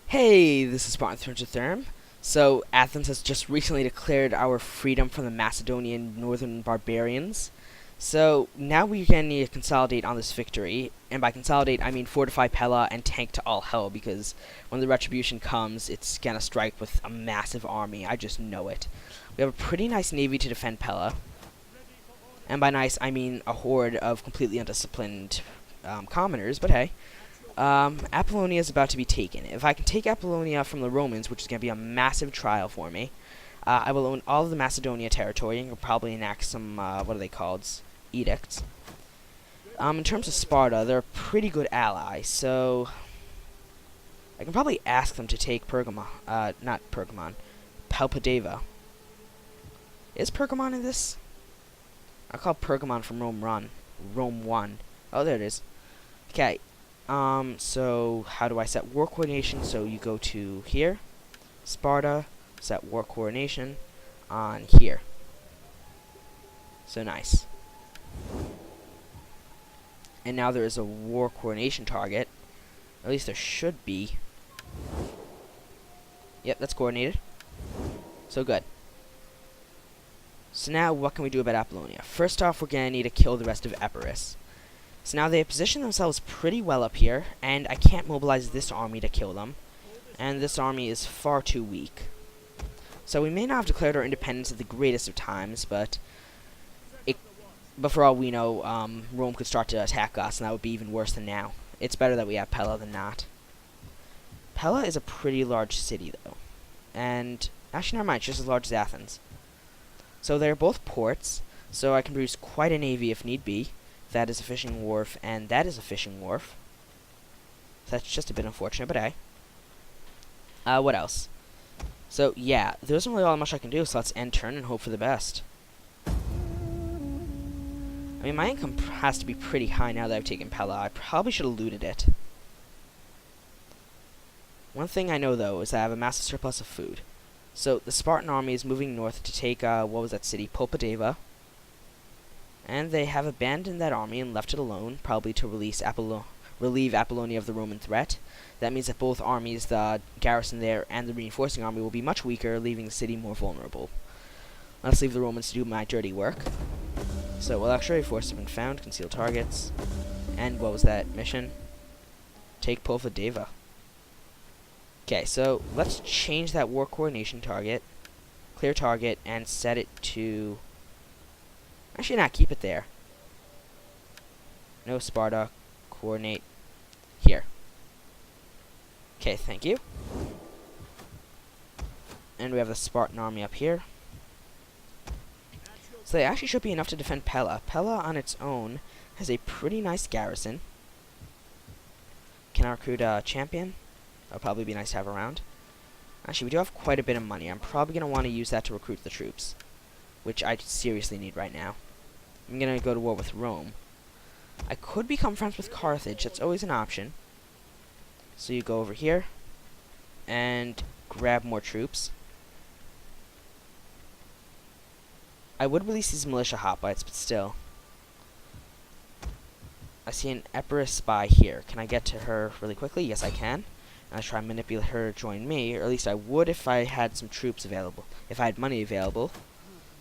Hey, this is Spartan Therm. So, Athens has just recently declared our freedom from the Macedonian northern barbarians. So, now we're going to need to consolidate on this victory. And by consolidate, I mean fortify Pella and tank to all hell, because when the retribution comes, it's going to strike with a massive army. I just know it. We have a pretty nice navy to defend Pella. And by nice, I mean a horde of completely undisciplined commoners, but hey. Apollonia is about to be taken. If I can take Apollonia from the Romans, which is going to be a massive trial for me, I will own all of the Macedonia territory and probably enact some, what are they called? Edicts. In terms of Sparta, they're a pretty good ally, so I can probably ask them to take not Pergamon, Palpadeva. Is Pergamon in this? I'll call Pergamon from Rome 1. Oh, there it is. Okay. So how do I set war coordination? So you go to here, Sparta, set war coordination on here. So nice. And now there is a war coordination target. At least there should be. Yep, that's coordinated. So good. So now what can we do about Apollonia? First off, we're going to need to kill the rest of Epirus. So now they position themselves pretty well up here, and I can't mobilize this army to kill them. And this army is far too weak. So we may not have declared our independence at the greatest of times, but for all we know, Rome could start to attack us, and that would be even worse than now. It's better that we have Pella than not. Pella is a pretty large city, though. And, actually, never mind, it's just as large as Athens. So they're both ports, so I can produce quite a navy if need be. That is a fishing wharf, and that is a fishing wharf. That's just a bit unfortunate, but hey. What else? So, yeah, there isn't really all that much I can do, so let's end turn and hope for the best. I mean, my income has to be pretty high now that I've taken Pella. I probably should have looted it. One thing I know, though, is that I have a massive surplus of food. So, the Spartan army is moving north to take, what was that city? Palpadeva. And they have abandoned that army and left it alone, probably to relieve Apollonia of the Roman threat. That means that both armies, the garrison there and the reinforcing army, will be much weaker, leaving the city more vulnerable. Let's leave the Romans to do my dirty work. So, well, auxiliary forces have been found, conceal targets. And what was that mission? Take Palpadeva. Okay, so let's change that war coordination target, clear target, and set it to... Actually, not keep it there. No, Sparta. Coordinate here. Okay, thank you. And we have the Spartan army up here. So they actually should be enough to defend Pella. Pella on its own has a pretty nice garrison. Can I recruit a champion? That'll probably be nice to have around. Actually, we do have quite a bit of money. I'm probably going to want to use that to recruit the troops, which I seriously need right now. I'm going to go to war with Rome. I could become friends with Carthage. That's always an option. So you go over here and grab more troops. I would release these militia hoplites, but still. I see an Epirus spy here. Can I get to her really quickly? Yes, I can. I'll try and manipulate her to join me, or at least I would if I had some troops available. If I had money available.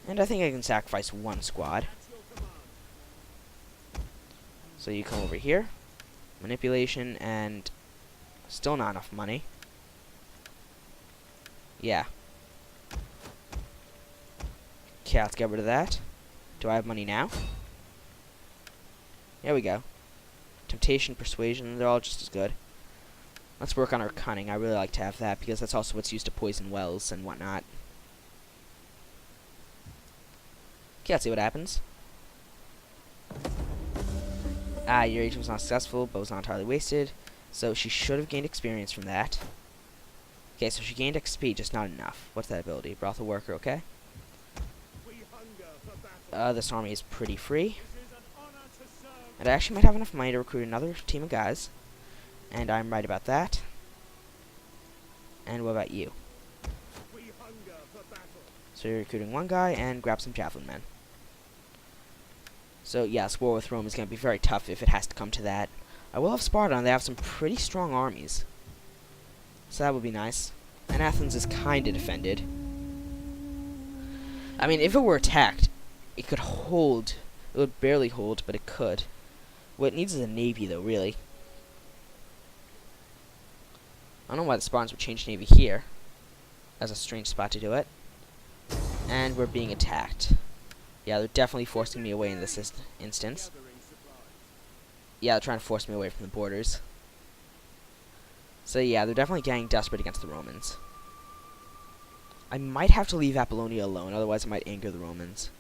And I think I can sacrifice one squad. So you come over here, manipulation, and still not enough money. Yeah. Okay, let's get rid of that. Do I have money now? There we go. Temptation, persuasion, they're all just as good. Let's work on our cunning. I really like to have that, because that's also what's used to poison wells and whatnot. Okay, let's see what happens. Your agent was not successful, but was not entirely wasted. So she should have gained experience from that. Okay, so she gained XP, just not enough. What's that ability? Brothel worker, okay. This army is pretty free. And I actually might have enough money to recruit another team of guys. And I'm right about that. And what about you? So you're recruiting one guy, and grab some javelin men. So yes, war with Rome is going to be very tough if it has to come to that. I will have Sparta, and they have some pretty strong armies. So that would be nice. And Athens is kind of defended. I mean, if it were attacked, it could hold. It would barely hold, but it could. What it needs is a navy, though, really. I don't know why the Spartans would change navy here. That's a strange spot to do it. And we're being attacked. Yeah, they're definitely forcing me away in this instance. Yeah, they're trying to force me away from the borders. So yeah, they're definitely getting desperate against the Romans. I might have to leave Apollonia alone, otherwise I might anger the Romans.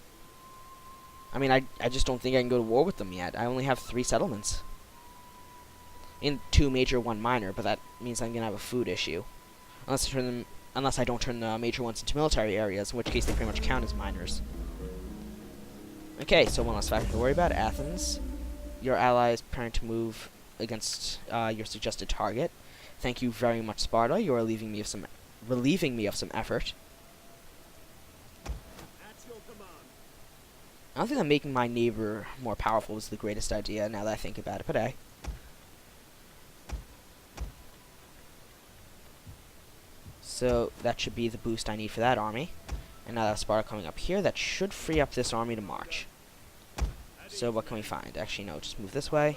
I mean, I just don't think I can go to war with them yet. I only have 3 settlements. In 2 major, 1 minor, but that means I'm gonna have a food issue. Unless I don't turn the major ones into military areas, in which case they pretty much count as minors. Okay, so one last factor to worry about, Athens. Your ally is preparing to move against your suggested target. Thank you very much, Sparta. You are relieving me of some effort. I don't think that making my neighbor more powerful was the greatest idea, now that I think about it, but hey. So that should be the boost I need for that army. And now that Sparta coming up here, that should free up this army to march. So what can we find? Actually, no, just move this way.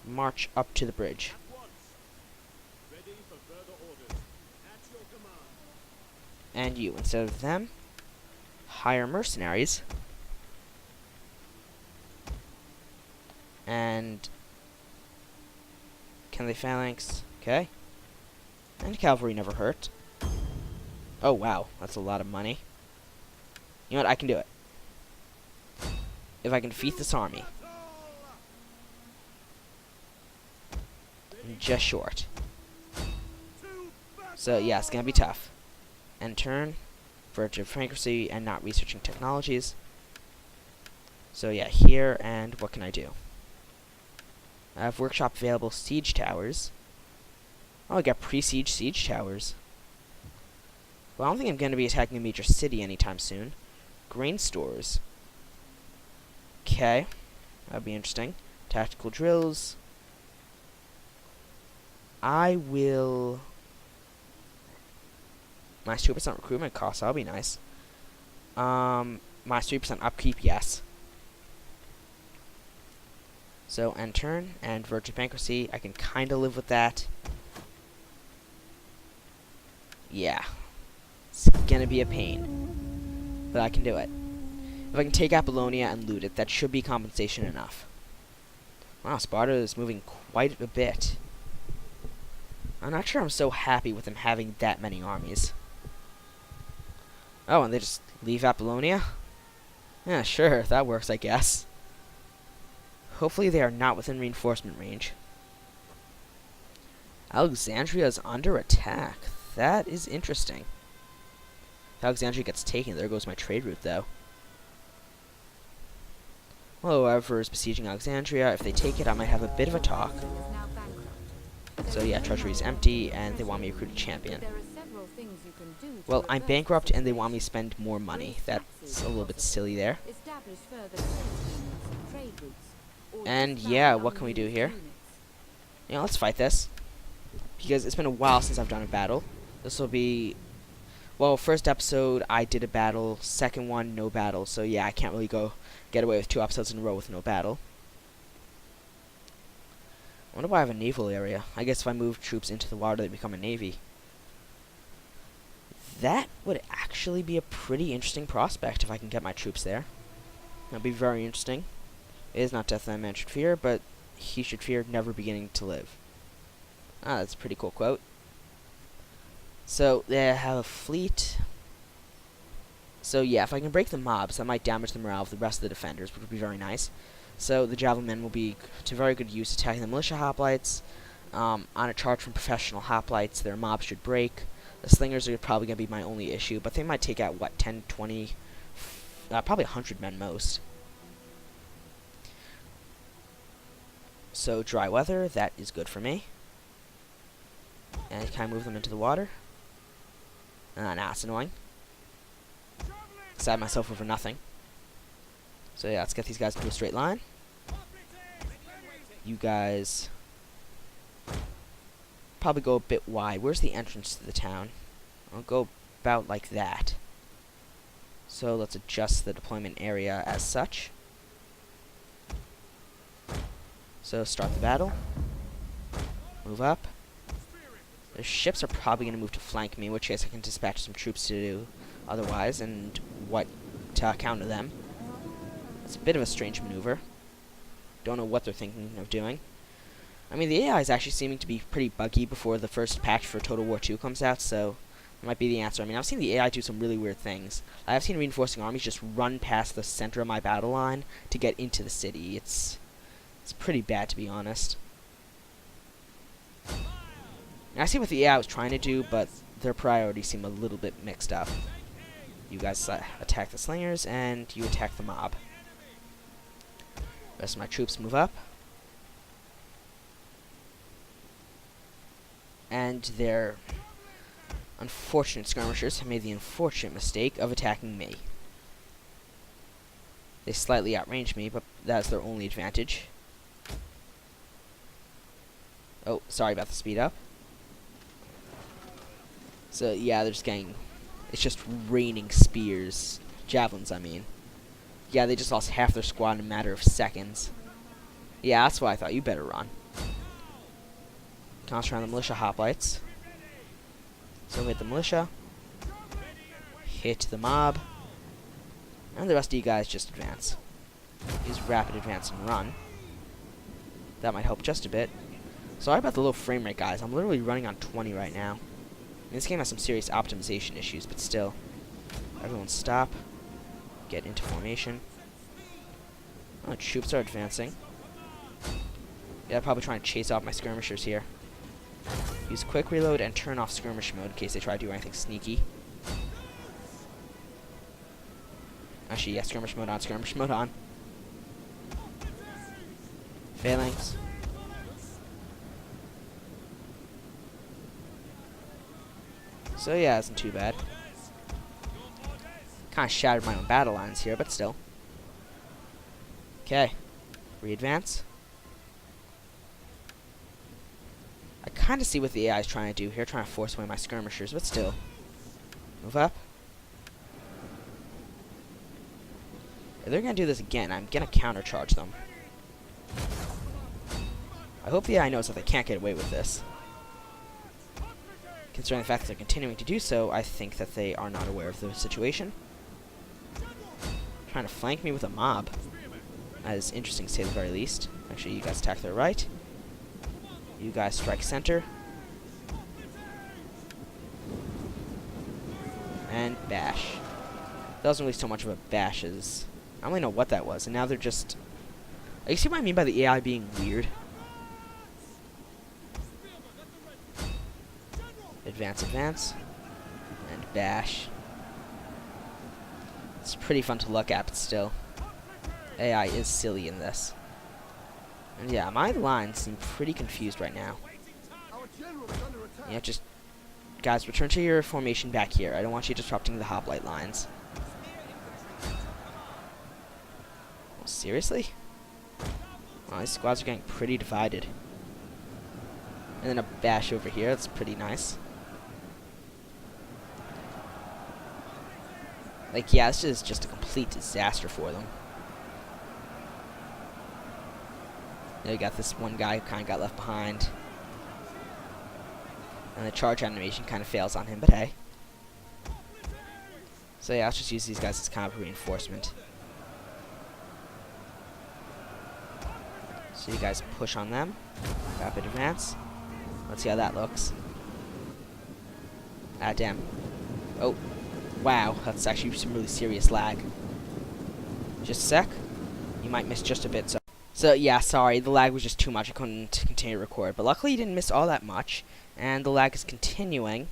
March up to the bridge. And you, instead of them, hire mercenaries. And can they phalanx? Okay. And cavalry never hurt. Oh wow, that's a lot of money. You know what, I can do it. If I can defeat this army. I'm just short. So yeah, it's gonna be tough. End turn. Virtue of Francracy and not researching technologies. So yeah, here, and what can I do? I have workshop available siege towers. Oh, I got pre-siege siege towers. Well, I don't think I'm going to be attacking a major city anytime soon. Grain stores. Okay. That'd be interesting. Tactical drills. I will... Minus 2% recruitment costs, that'll be nice. Minus 3% upkeep, yes. So, end turn, and Virtue of Bankruptcy, I can kind of live with that. Yeah. It's gonna be a pain. But I can do it. If I can take Apollonia and loot it, that should be compensation enough. Wow, Sparta is moving quite a bit. I'm not sure I'm so happy with them having that many armies. Oh, and they just leave Apollonia? Yeah, sure, that works, I guess. Hopefully they are not within reinforcement range. Alexandria is under attack. That is interesting. If Alexandria gets taken, there goes my trade route, though. Well, whoever is besieging Alexandria, if they take it, I might have a bit of a talk. So yeah, treasury is empty, and they want me to recruit a champion. Well, I'm bankrupt, and they want me to spend more money. That's a little bit silly there. And yeah, what can we do here? Yeah, let's fight this. Because it's been a while since I've done a battle. This will be... Well, first episode, I did a battle. Second one, no battle. So yeah, I can't really get away with 2 episodes in a row with no battle. I wonder why I have a naval area. I guess if I move troops into the water, they become a navy. That would actually be a pretty interesting prospect if I can get my troops there. That'd be very interesting. It is not death that man should fear, but he should fear never beginning to live. Ah, that's a pretty cool quote. So, they have a fleet. So yeah, if I can break the mobs, that might damage the morale of the rest of the defenders, which would be very nice. So the javelin men will be to very good use attacking the militia hoplites. On a charge from professional hoplites, their mobs should break. The slingers are probably going to be my only issue, but they might take out, what, 10, 20, probably 100 men most. So dry weather, that is good for me. And can I move them into the water? Nah, it's annoying. Stab myself over nothing. So yeah, let's get these guys into a straight line. You guys probably go a bit wide. Where's the entrance to the town? I'll go about like that. So let's adjust the deployment area as such. So start the battle. Move up. The ships are probably going to move to flank me, in which case I can dispatch some troops to do otherwise, and what to counter them. It's a bit of a strange maneuver. Don't know what they're thinking of doing. I mean, the AI is actually seeming to be pretty buggy before the first patch for Total War 2 comes out, so that might be the answer. I mean, I've seen the AI do some really weird things. I've seen reinforcing armies just run past the center of my battle line to get into the city. It's pretty bad, to be honest. And I see what the AI was trying to do, but their priorities seem a little bit mixed up. You guys attack the slingers, and you attack the mob. The rest of my troops move up. And their unfortunate skirmishers have made the unfortunate mistake of attacking me. They slightly outrange me, but that's their only advantage. Oh, sorry about the speed up. So, yeah, they're just getting... It's just raining spears. Javelins, I mean. Yeah, they just lost half their squad in a matter of seconds. Yeah, that's what I thought. You better run. Concentrate on the militia hoplites. So hit the militia. Hit the mob. And the rest of you guys just advance. Use rapid advance and run. That might help just a bit. Sorry about the low frame rate, guys. I'm literally running on 20 right now. I mean, this game has some serious optimization issues, but still. Everyone stop. Get into formation. Oh, troops are advancing. Yeah, probably trying to chase off my skirmishers here. Use quick reload and turn off skirmish mode in case they try to do anything sneaky. Actually, yeah, skirmish mode on, skirmish mode on. Phalanx. So yeah, isn't too bad. Kind of shattered my own battle lines here, but still. Okay. Re-advance. I kind of see what the AI is trying to do here, trying to force away my skirmishers, but still. Move up. If they're going to do this again, I'm going to countercharge them. I hope the AI knows that they can't get away with this. Considering the fact that they're continuing to do so, I think that they are not aware of the situation. Trying to flank me with a mob. That is interesting to say the very least. Actually, you guys attack their right. You guys strike center. And bash. That wasn't really so much of a bash as... I don't really know what that was, and now they're just... You see what I mean by the AI being weird? Advance, advance. And bash. It's pretty fun to look at, but still. AI is silly in this. And yeah, my lines seem pretty confused right now. Yeah, just... Guys, return to your formation back here. I don't want you disrupting the hoplite lines. Oh, seriously? Wow, these squads are getting pretty divided. And then a bash over here. That's pretty nice. Like, yeah, this is just a complete disaster for them. You got this one guy who kind of got left behind. And the charge animation kind of fails on him, but hey. So yeah, let's just use these guys as kind of a reinforcement. So you guys push on them. Rapid advance. Let's see how that looks. Ah, damn. Oh. Wow, that's actually some really serious lag. Just a sec. You might miss just a bit, So yeah, sorry, the lag was just too much. I couldn't continue to record. But luckily you didn't miss all that much. And the lag is continuing.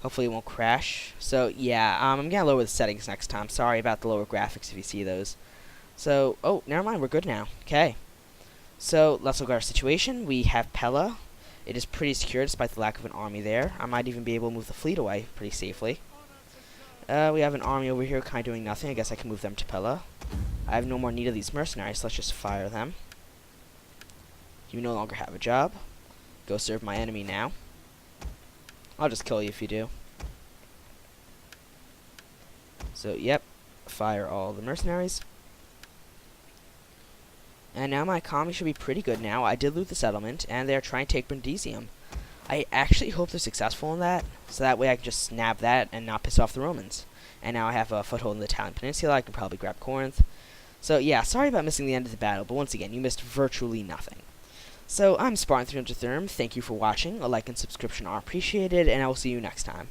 Hopefully it won't crash. So yeah, I'm gonna lower the settings next time. Sorry about the lower graphics if you see those. So, oh, never mind, we're good now. Okay. So, let's look at our situation. We have Pella. It is pretty secure despite the lack of an army there. I might even be able to move the fleet away pretty safely. We have an army over here kind of doing nothing. I guess I can move them to Pella. I have no more need of these mercenaries, so let's just fire them. You no longer have a job. Go serve my enemy now. I'll just kill you if you do. So, yep. Fire all the mercenaries. And now my economy should be pretty good now. I did loot the settlement, and they're trying to take Brundisium. I actually hope they're successful in that, so that way I can just snap that and not piss off the Romans. And now I have a foothold in the Italian peninsula. I can probably grab Corinth. So yeah, sorry about missing the end of the battle, but once again, you missed virtually nothing. So I'm Spartan300 Therm. Thank you for watching. A like and subscription are appreciated, and I will see you next time.